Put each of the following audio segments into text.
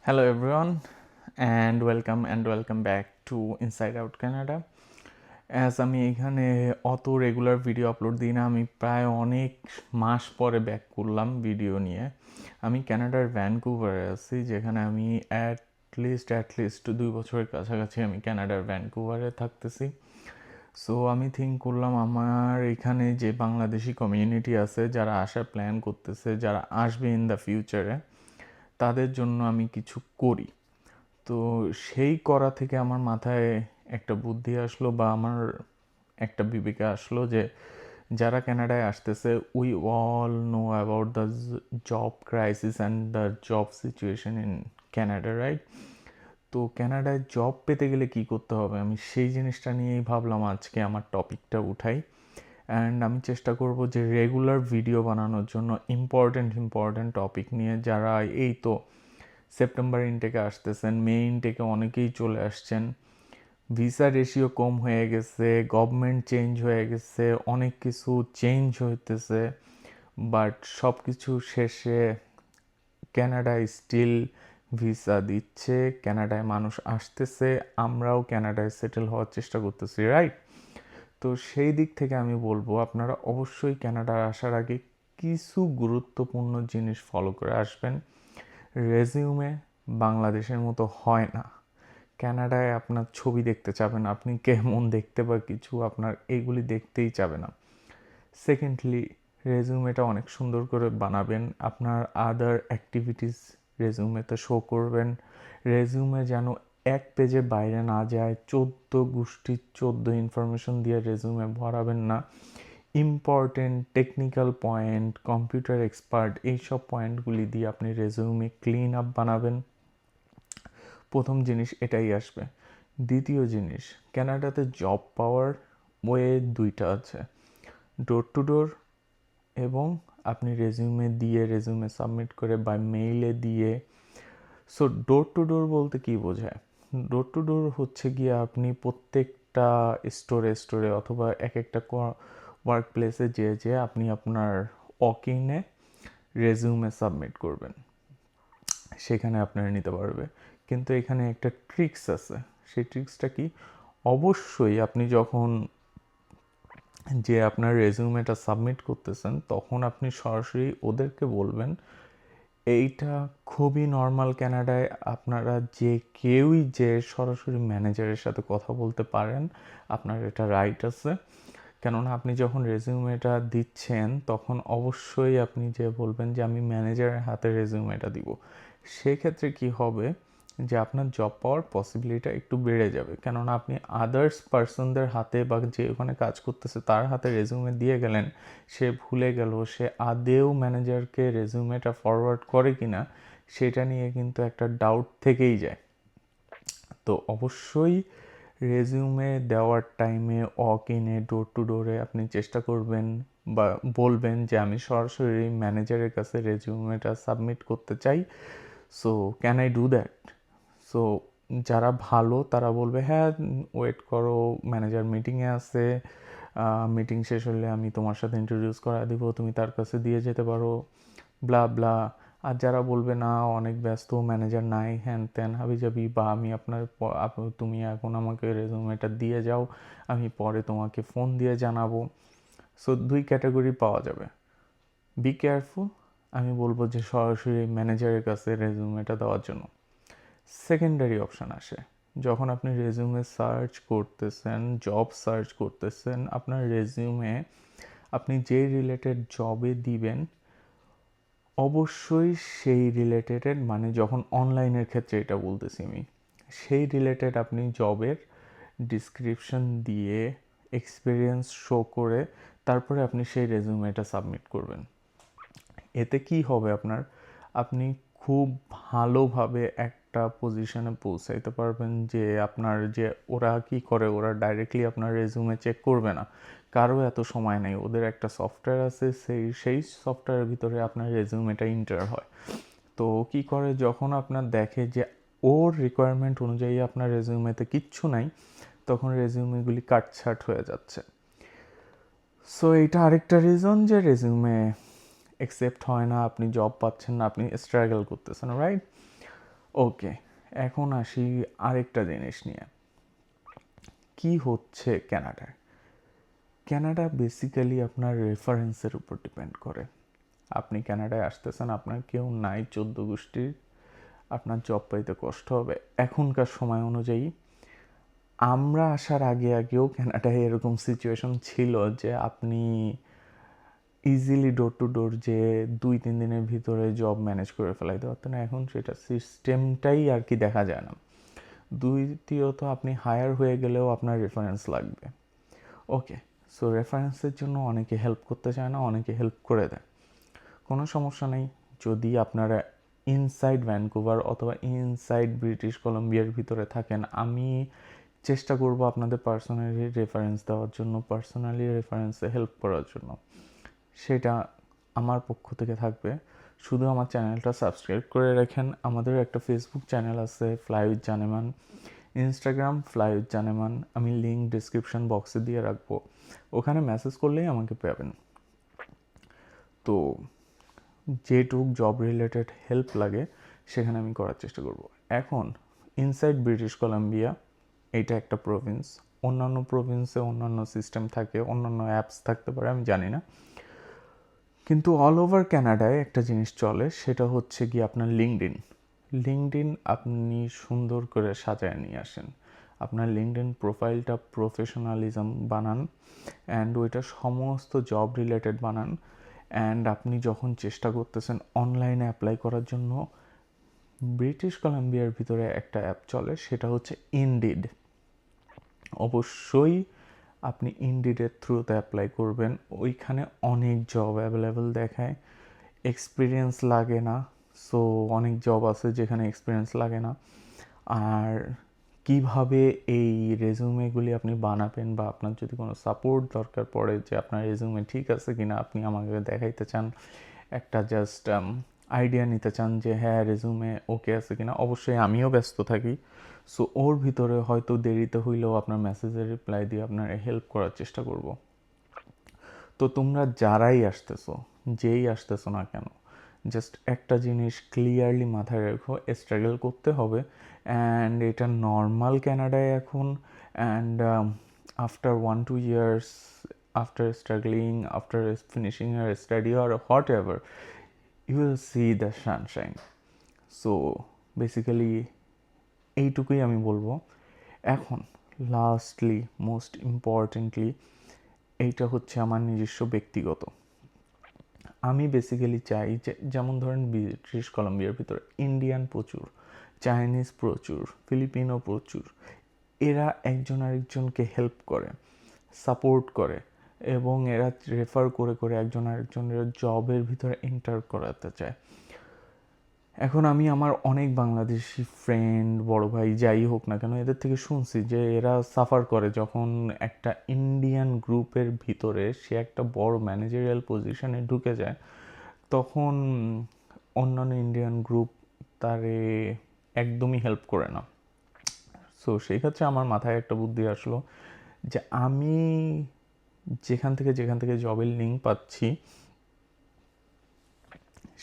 Hello everyone and welcome back to Inside Out Canada. আমি এখানে অত রেগুলার ভিডিও আপলোড দিই না, আমি প্রায় অনেক মাস পরে ব্যাক করলাম ভিডিও নিয়ে। আমি ক্যানাডার ভ্যানকুভারে আছি, যেখানে আমি অ্যাটলিস্ট 2 বছরের কাছাকাছি আমি ক্যানাডার ভ্যানকুভারে থাকতেছি। সো আমি থিঙ্ক করলাম আমার এখানে যে বাংলাদেশি কমিউনিটি আছে, যারা আসার প্ল্যান করতেছে, যারা আসবে ইন দ্য ফিউচারে, তাদের জন্য আমি কিছু করি। তো সেই করা থেকে আমার মাথায় একটা বুদ্ধি আসলো, বা আমার একটা বিবেকে আসলো যে যারা কানাডায় আসতেছে, we all know about the job crisis and the job situation in Canada, right? তো ক্যানাডায় জব পেতে গেলে কি করতে হবে, আমি সেই জিনিসটা নিয়েই ভাবলাম আজকে আমার টপিকটা উঠাই। অ্যান্ড আমি চেষ্টা করব যে রেগুলার ভিডিও বানানোর জন্য ইম্পর্ট্যান্ট টপিক নিয়ে। যারা এই তো সেপ্টেম্বর ইনটেকে আসতেছেন, মে ইনটেকে অনেকেই চলে আসছেন, ভিসা রেশিও কম হয়ে গেছে, গভর্নমেন্ট চেঞ্জ হয়ে গেছে, অনেক কিছু চেঞ্জ হইতেছে, বাট সব কিছু শেষে ক্যানাডায় স্টিল ভিসা দিচ্ছে, ক্যানাডায় মানুষ আসতেছে, আমরাও ক্যানাডায় সেটেল হওয়ার চেষ্টা করতেছি, রাইট? তো সেই দিক থেকে আমি বলবো আপনারা অবশ্যই ক্যানাডায় আসার আগে কিছু গুরুত্বপূর্ণ জিনিস ফলো করে আসবেন। রেজিউমে বাংলাদেশের মতো হয় না। ক্যানাডায় আপনার ছবি দেখতে চাবে না, আপনি কেমন দেখতে বা কিছু, আপনার এগুলি দেখতেই চাবে না। সেকেন্ডলি, রেজিউমেটা অনেক সুন্দর করে বানাবেন, আপনার আদার অ্যাক্টিভিটিস রেজিউমেতে শো করবেন। রেজিউমে যেন এক পেজে বাইরে না যায়, 14 গোষ্ঠীর 14 ইনফরমেশন দিয়ে রেজিউমে ভরাবেন না। Important technical point, computer expert, এইসব পয়েন্টগুলি দিয়ে আপনি রেজিউমে ক্লিন আপ বানাবেন। প্রথম জিনিস এটাই আসবে। দ্বিতীয় জিনিস, ক্যানাডাতে জব পাওয়ার ওয়ে দুইটা আছে, ডোর টু ডোর এবং আপনি রেজিউমে সাবমিট করে বা মেইলে দিয়ে। সো ডোর টু ডোর বলতে কি বোঝায়? ডোর টু ডোর হচ্ছে গিয়ে আপনি প্রত্যেকটা স্টোরে অথবা এক একটা ওয়ার্ক প্লেসে যে আপনি আপনার ওয়াকিংয়ে রেজিউমে সাবমিট করবেন, সেখানে আপনারা নিতে পারবে। কিন্তু এখানে একটা ট্রিক্স আছে। সেই ট্রিক্সটা কি? অবশ্যই আপনি যখন আপনার রেজিউমেটা সাবমিট করতেছেন, তখন আপনি সরাসরি ওদেরকে বলবেন, এইটা খুবই নর্মাল ক্যানাডায়, আপনারা যে কেউই যে সরাসরি ম্যানেজারের সাথে কথা বলতে পারেন, আপনার এটা রাইট আছে। কেননা আপনি যখন রেজিউমেটা দিচ্ছেন, তখন অবশ্যই আপনি যে বলবেন যে আমি ম্যানেজারের হাতে রেজিউমেটা দিব। সেক্ষেত্রে কি হবে যে আপনার জব পাওয়ার পসিবিলিটিটা একটু বেড়ে যাবে। কেননা আপনি আদার্স পার্সনদের হাতে বা যে ওখানে কাজ করতেছে তার হাতে রেজিউমে দিয়ে গেলেন, সে ভুলে গেল সে আদেও ম্যানেজারকে রেজিউমেটা ফরওয়ার্ড করে কিনা, সেটা নিয়ে কিন্তু একটা ডাউট থেকেই যায়। তো অবশ্যই রেজিউমে দেওয়ার টাইমে ওয়াক ইনে ডোর টু ডোরে আপনি চেষ্টা করবেন বা বলবেন যে আমি সরাসরি ম্যানেজারের কাছে রেজিউমেটা সাবমিট করতে চাই, so can I do that? So যারা ভালো তারা বলবে হ্যাঁ, ওয়েট করো, ম্যানেজার মিটিংয়ে আছে, মিটিং শেষ হলে আমি তোমার সাথে ইন্ট্রোডিউস করা দিব, তুমি তার কাছে দিয়ে যেতে পারো, ব্লা ব্লা। আর যারা বলবে না অনেক ব্যস্ত, ম্যানেজার নাই, হ্যান ত্যান হাবিজাবি, বা আমি তুমি এখন আমাকে রেজুমেটা দিয়ে যাও, আমি পরে তোমাকে ফোন দিয়ে জানাবো। সো 2 ক্যাটাগরি পাওয়া যাবে। Be careful. আমি বলবো যে সরাসরি ম্যানেজারের কাছে রেজুমেটা দেওয়ার জন্য। সেকেন্ডারি অপশান আসে, যখন আপনি রেজিউমে সার্চ করতেছেন, জব সার্চ করতেছেন, আপনার রেজিউমে আপনি যেই রিলেটেড জবে দিবেন, অবশ্যই সেই রিলেটেড, মানে যখন অনলাইনের ক্ষেত্রে এটা বলতেছি আমি, সেই রিলেটেড আপনি জবের ডিসক্রিপশন দিয়ে এক্সপিরিয়েন্স শো করে তারপরে আপনি সেই রেজিউমেটা সাবমিট করবেন। এতে কি হবে আপনার, আপনি খুব ভালোভাবে একটা পজিশনে পৌঁছাইতে পারবেন। যে আপনার যে ওরা কি করে, ওরা ডাইরেক্টলি আপনার রেজিউমে চেক করবে না, কারো এত সময় নেই, ওদের একটা সফটওয়্যার আছে, সেই সফটওয়্যারের ভিতরে আপনার রেজিউমেটা এন্টার হয়। তো কি করে, যখন আপনার দেখে যে ওর রিকোয়ারমেন্ট অনুযায়ী আপনার রেজিউমেতে কিচ্ছু নাই, তখন রেজিউমেগুলি কাটছাট হয়ে যাচ্ছে। সো এইটা আরেকটা রিজন যে রেজিউমে অ্যাকসেপ্ট হয় না, আপনি জব পাচ্ছেন না, আপনি স্ট্রাগল করতেছেন, রাইট? ওকে, এখন আসি আরেকটা জিনিস নিয়ে, কি হচ্ছে কানাডায়। কানাডা বেসিক্যালি আপনার রেফারেন্সের উপর ডিপেন্ড করে। আপনি কানাডায় আসতেছেন, আপনার কেউ নাই 14 গোষ্ঠীর, আপনার জব পাইতে কষ্ট হবে এখনকার সময় অনুযায়ী। আমরা আসার আগেও কানাডায় এরকম সিচুয়েশন ছিল যে আপনি ইজিলি ডোর টু ডোর যে 2-3 দিনের ভিতরে জব ম্যানেজ করে ফেলাইতে পারতেন। এখন সেটা সিস্টেমটাই আর কি দেখা যায় না। দ্বিতীয়ত আপনি হায়ার হয়ে গেলেও আপনার রেফারেন্স লাগবে। ওকে, সো রেফারেন্সের জন্য অনেকে হেল্প করতে চায় না, অনেকে হেল্প করে দেয়, কোনো সমস্যা নেই। যদি আপনারা ইনসাইড ভ্যানকুভার অথবা ইনসাইড ব্রিটিশ কলম্বিয়ার ভিতরে থাকেন, আমি চেষ্টা করব আপনাদের পার্সোনালি রেফারেন্স দেওয়ার জন্য, পার্সোনালি রেফারেন্সে হেল্প করার জন্য। সেটা আমার পক্ষ থেকে থাকবে। শুধু আমার চ্যানেলটা সাবস্ক্রাইব করে রাখেন। আমাদের একটা ফেসবুক চ্যানেল আছে, fly with Janeman, Instagram fly with Janeman, আমি লিঙ্ক ডিসক্রিপশন বক্সে দিয়ে রাখবো, ওখানে মেসেজ করলেই আমাকে পাবেন। তো যেটুক জব রিলেটেড হেল্প লাগে সেখানে আমি করার চেষ্টা করব। এখন ইনসাইড ব্রিটিশ কলাম্বিয়া, এইটা একটা প্রভিন্স, অন্যান্য প্রভিন্সে অন্যান্য সিস্টেম থাকে, অন্যান্য অ্যাপস থাকতে পারে, আমি জানি না। কিন্তু অল ওভার কানাডায় একটা জিনিস চলে, সেটা হচ্ছে কি আপনার লিঙ্কডইন আপনি সুন্দর করে সাজায় নিয়ে আসেন। আপনার লিঙ্কডইন প্রোফাইলটা প্রফেশনালিজম বানান, অ্যান্ড ওইটা সমস্ত জব রিলেটেড বানান। অ্যান্ড আপনি যখন চেষ্টা করতেছেন অনলাইনে অ্যাপ্লাই করার জন্য, ব্রিটিশ কলাম্বিয়ার ভিতরে একটা অ্যাপ চলে, সেটা হচ্ছে ইনডিড। অবশ্যই আপনি ইনডিডের থ্রুতে অ্যাপ্লাই করবেন। ওইখানে অনেক জব অ্যাভেলেবেল দেখায়, এক্সপিরিয়েন্স লাগে না। সো অনেক জব আছে যেখানে এক্সপিরিয়েন্স লাগে না। আর কিভাবে এই রেজুমেগুলি আপনি বানাবেন, বা আপনার যদি কোনো সাপোর্ট দরকার পড়ে যে আপনার রেজুমে ঠিক আছে কিনা, আপনি আমাকে দেখাইতে চান, একটা জাস্ট আইডিয়া নিতে চান যে হ্যাঁ রেজুমে ওকে আছে কিনা, অবশ্যই আমিও ব্যস্ত থাকি। সো ওর ভিতরে হয়তো দেরিতে হইলেও আপনার মেসেজের রিপ্লাই দিয়ে আপনার হেল্প করার চেষ্টা করব। তো তোমরা যারাই আসতেছো, যেই আসতেছো না কেন, জাস্ট একটা জিনিস ক্লিয়ারলি মাথায় রেখো, স্ট্রাগল করতে হবে। অ্যান্ড এটা নর্মাল ক্যানাডায় এখন। And after 1-2 years, after struggling, after finishing year study or whatever, you will see the sunshine. So basically এইটুকুই আমি বলবো। এখন লাস্টলি, মোস্ট ইম্পর্টেন্টলি, এইটা হচ্ছে আমার নিজস্ব ব্যক্তিগত। আমি বেসিক্যালি চাই যে, যেমন ধরেন ব্রিটিশ কলম্বিয়ার ভিতরে ইন্ডিয়ান প্রচুর, চাইনিজ প্রচুর, ফিলিপিনো প্রচুর। এরা একজন আরেকজনকে হেল্প করে, সাপোর্ট করে, এবং এরা রেফার করে করে একজন আরেকজনের জবের ভিতরে এন্টার করাতে চায়। এখন আমি আমার অনেক বাংলাদেশি ফ্রেন্ড, বড় ভাই যাই হোক না কেন, এদের থেকে শুনছি যে এরা সাফার করে যখন একটা ইন্ডিয়ান গ্রুপের ভিতরে সে একটা বড় ম্যানেজারিয়াল পজিশনে ঢুকে যায়, তখন অন্যান্য ইন্ডিয়ান গ্রুপ তারে একদমই হেল্প করে না। সো সেই ক্ষেত্রে আমার মাথায় একটা বুদ্ধি আসলো যে আমি যেখান থেকে জবের লিঙ্ক পাচ্ছি,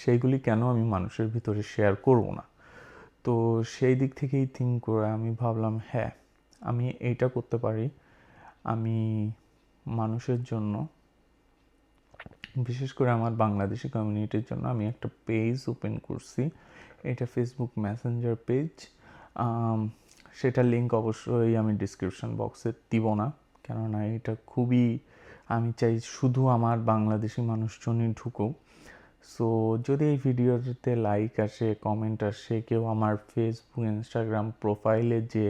সেইগুলি কেন আমি মানুষের ভিতরে শেয়ার করব না। তো সেই দিক থেকেই থিঙ্ক করে আমি ভাবলাম হ্যাঁ, আমি এইটা করতে পারি। আমি মানুষের জন্য, বিশেষ করে আমার বাংলাদেশি কমিউনিটির জন্য আমি একটা পেজ ওপেন করছি। এটা ফেসবুক মেসেঞ্জার পেজ। সেটার লিঙ্ক অবশ্যই আমি ডিসক্রিপশন বক্সে দিব না, কেননা এটা খুবই, আমি চাই শুধু আমার বাংলাদেশি মানুষজনই ঢুকুক। সো যদি এই ভিডিওতে লাইক আসে, কমেন্ট আসে, কেউ আমার ফেসবুক ইনস্টাগ্রাম প্রোফাইলে যে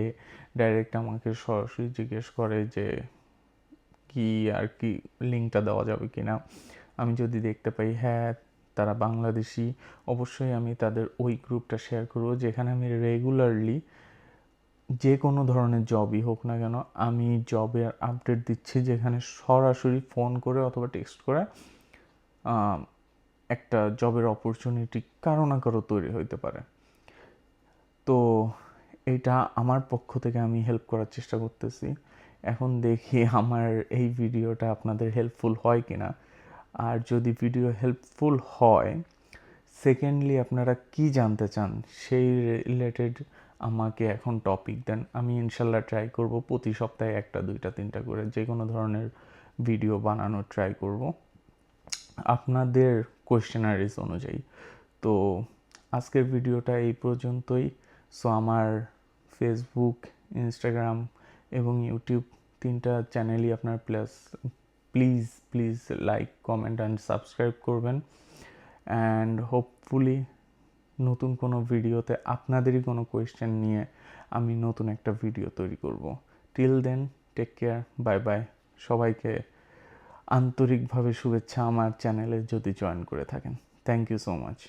ডাইরেক্ট আমাকে সরাসরি জিজ্ঞেস করে যে কি আর কি লিঙ্কটা দেওয়া যাবে কি না, আমি যদি দেখতে পাই হ্যাঁ তারা বাংলাদেশি, অবশ্যই আমি তাদের ওই গ্রুপটা শেয়ার করবো যেখানে আমি রেগুলারলি যে কোনো ধরনের জবই হোক না কেন আমি জবের আপডেট দিচ্ছি, যেখানে সরাসরি ফোন করে অথবা টেক্সট করে একটা জবের অপরচুনিটি কারো না কারো তৈরি হইতে পারে। তো এটা আমার পক্ষ থেকে আমি হেল্প করার চেষ্টা করতেছি। এখন দেখি আমার এই ভিডিওটা আপনাদের হেল্পফুল হয় কি না। আর যদি ভিডিও হেল্পফুল হয়, সেকেন্ডলি আপনারা কি জানতে চান সেই রিলেটেড আমাকে এখন টপিক দেন, আমি ইনশাল্লাহ ট্রাই করব প্রতি সপ্তাহে 1টা 2টা 3টা করে যে কোনো ধরনের ভিডিও বানানোর ট্রাই করব আপনাদের কোয়েশ্চেনারিজ অনুযায়ী। তো আজকের ভিডিওটা এই পর্যন্তই। সো আমার ফেসবুক, ইনস্টাগ্রাম এবং ইউটিউব 3টা চ্যানেলই আপনার please like, comment and subscribe করবেন। অ্যান্ড হোপফুলি নতুন কোনো ভিডিওতে আপনাদেরই কোনো কোয়েশ্চেন নিয়ে আমি নতুন একটা ভিডিও তৈরি করব। Till then, take care, bye bye. সবাইকে আন্তরিকভাবে শুভেচ্ছা আমার চ্যানেলে যদি জয়েন করে থাকেন। Thank you so much.